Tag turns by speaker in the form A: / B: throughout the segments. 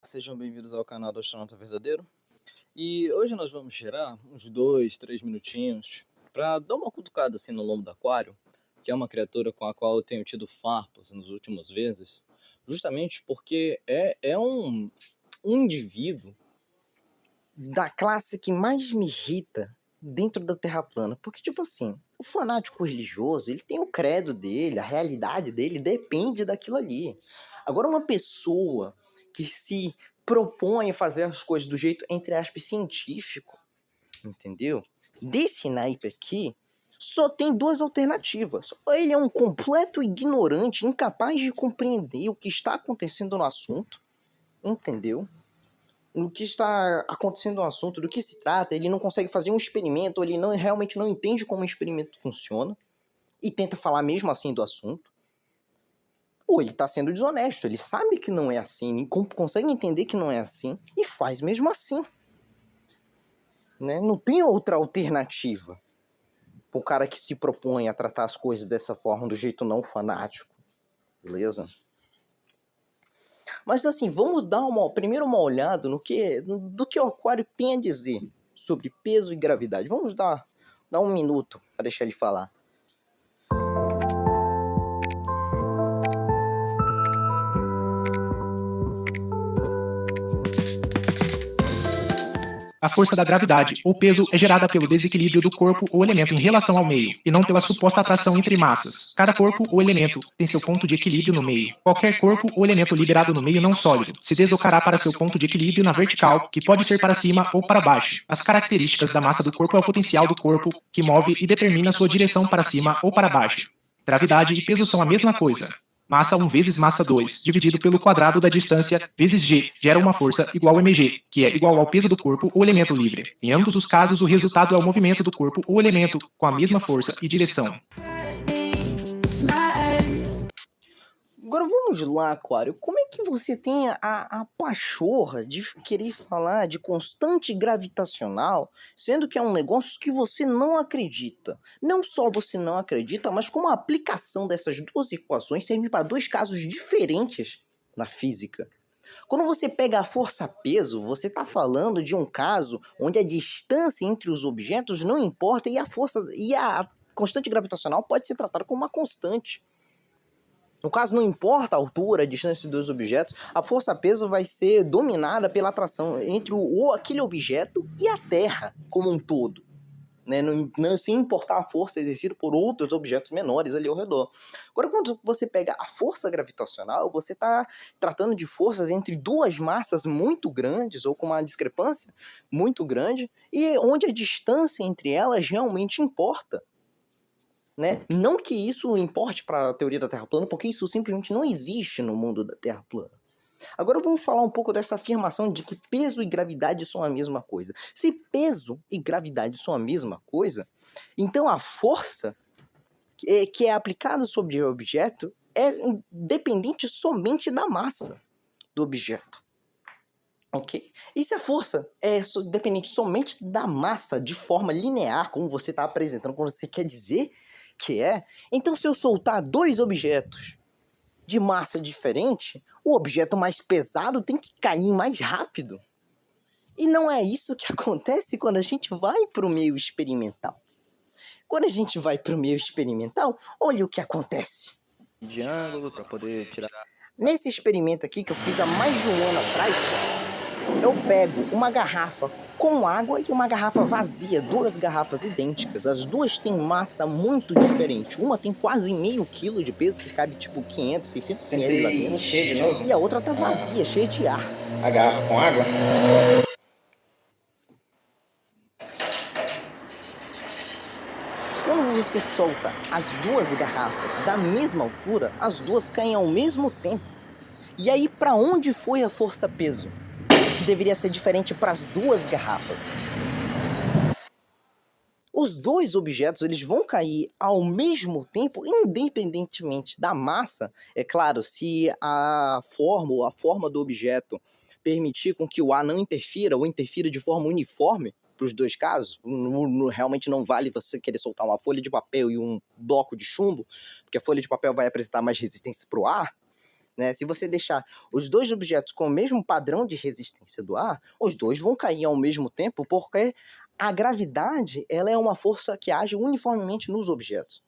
A: Sejam bem-vindos ao canal do Astronauta Verdadeiro. E hoje nós vamos tirar uns 2, 3 minutinhos para dar uma cutucada assim no lombo do aquário, que é uma criatura com a qual eu tenho tido farpas nos últimos vezes, justamente porque é um indivíduo da classe que mais me irrita dentro da Terra plana. Porque, tipo assim, o fanático religioso, ele tem o credo dele, a realidade dele depende daquilo ali. Agora, uma pessoa que se propõe a fazer as coisas do jeito, entre aspas, científico, entendeu? Desse naipe aqui, só tem duas alternativas. Ou ele é um completo ignorante, incapaz de compreender o que está acontecendo no assunto, entendeu? No que está acontecendo no assunto, do que se trata, ele não consegue fazer um experimento, ele realmente não entende como o experimento funciona e tenta falar mesmo assim do assunto. Ou ele está sendo desonesto, ele sabe que não é assim, consegue entender que não é assim e faz mesmo assim. Né? Não tem outra alternativa para o cara que se propõe a tratar as coisas dessa forma, do jeito não fanático. Beleza? Mas assim, vamos dar primeiro uma olhada do que o aquário tem a dizer sobre peso e gravidade. Vamos dar um minuto para deixar ele falar.
B: A força da gravidade ou peso é gerada pelo desequilíbrio do corpo ou elemento em relação ao meio, e não pela suposta atração entre massas. Cada corpo ou elemento tem seu ponto de equilíbrio no meio. Qualquer corpo ou elemento liberado no meio não sólido se deslocará para seu ponto de equilíbrio na vertical, que pode ser para cima ou para baixo. As características da massa do corpo é o potencial do corpo, que move e determina sua direção para cima ou para baixo. Gravidade e peso são a mesma coisa. Massa 1 vezes massa 2, dividido pelo quadrado da distância, vezes g, gera uma força igual a mg, que é igual ao peso do corpo ou elemento livre. Em ambos os casos, o resultado é o movimento do corpo ou elemento, com a mesma força e direção.
A: Agora vamos lá, Aquário. Como é que você tem a pachorra de querer falar de constante gravitacional, sendo que é um negócio que você não acredita? Não só você não acredita, mas como a aplicação dessas duas equações serve para dois casos diferentes na física. Quando você pega a força-peso, você está falando de um caso onde a distância entre os objetos não importa e a constante gravitacional pode ser tratada como uma constante. No caso, não importa a altura, a distância dos objetos, a força-peso vai ser dominada pela atração entre aquele objeto e a Terra como um todo. Né? Não, sem importar a força exercida por outros objetos menores ali ao redor. Agora, quando você pega a força gravitacional, você está tratando de forças entre duas massas muito grandes, ou com uma discrepância muito grande, e onde a distância entre elas realmente importa. Né? Não que isso importe para a teoria da Terra plana, porque isso simplesmente não existe no mundo da Terra plana. Agora vamos falar um pouco dessa afirmação de que peso e gravidade são a mesma coisa. Se peso e gravidade são a mesma coisa, então a força que é aplicada sobre o objeto é dependente somente da massa do objeto. Ok? E se a força é dependente somente da massa de forma linear, como você está apresentando, como você quer dizer que é, então se eu soltar dois objetos de massa diferente, o objeto mais pesado tem que cair mais rápido. E não é isso que acontece quando a gente vai para o meio experimental. Quando a gente vai para o meio experimental, olha o que acontece. De ângulo para poder tirar. Nesse experimento aqui que eu fiz há mais de um ano atrás, eu pego uma garrafa com água e uma garrafa vazia, duas garrafas idênticas. As duas têm massa muito diferente. Uma tem quase meio quilo de peso, que cabe tipo 500, 600 ml lá dentro.
C: Encher de novo?
A: E a outra tá vazia, cheia de ar.
C: A garrafa com água?
A: Quando você solta as duas garrafas da mesma altura, as duas caem ao mesmo tempo. E aí, para onde foi a força-peso? Que deveria ser diferente para as duas garrafas. Os dois objetos eles vão cair ao mesmo tempo, independentemente da massa. É claro, se a forma do objeto permitir com que o ar não interfira ou interfira de forma uniforme para os dois casos, realmente não vale você querer soltar uma folha de papel e um bloco de chumbo, porque a folha de papel vai apresentar mais resistência para o ar. né? Se você deixar os dois objetos com o mesmo padrão de resistência do ar, os dois vão cair ao mesmo tempo, porque a gravidade, ela é uma força que age uniformemente nos objetos.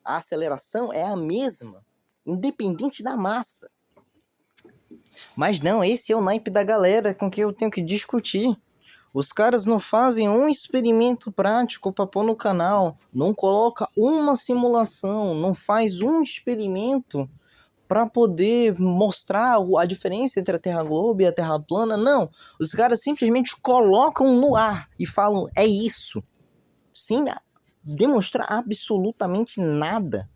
A: A aceleração é a mesma, independente da massa. Mas não, esse é o naipe da galera com quem eu tenho que discutir. Os caras não fazem um experimento prático para pôr no canal, não coloca uma simulação, não faz um experimento para poder mostrar a diferença entre a Terra globo e a Terra plana. Não, os caras simplesmente colocam no ar e falam, é isso, sem demonstrar absolutamente nada.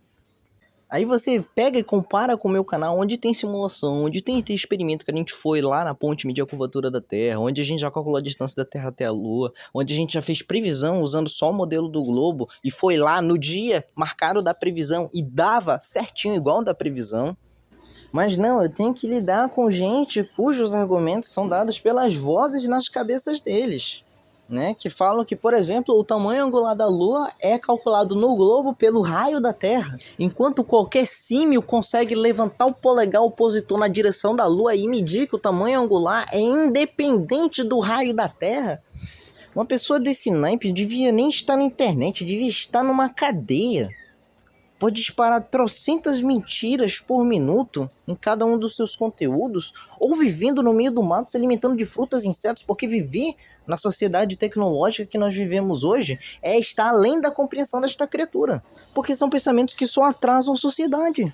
A: Aí você pega e compara com o meu canal, onde tem simulação, onde tem experimento que a gente foi lá na ponte medir a curvatura da Terra, onde a gente já calculou a distância da Terra até a Lua, onde a gente já fez previsão usando só o modelo do globo, e foi lá no dia marcado da previsão e dava certinho igual da previsão. Mas não, eu tenho que lidar com gente cujos argumentos são dados pelas vozes nas cabeças deles, né? Que falam que, por exemplo, o tamanho angular da Lua é calculado no globo pelo raio da Terra, enquanto qualquer símio consegue levantar o polegar opositor na direção da Lua e medir que o tamanho angular é independente do raio da Terra. Uma pessoa desse naipe devia nem estar na internet, devia estar numa cadeia. Pode disparar trocentas mentiras por minuto em cada um dos seus conteúdos, ou vivendo no meio do mato se alimentando de frutas e insetos, porque viver na sociedade tecnológica que nós vivemos hoje é estar além da compreensão desta criatura, porque são pensamentos que só atrasam a sociedade.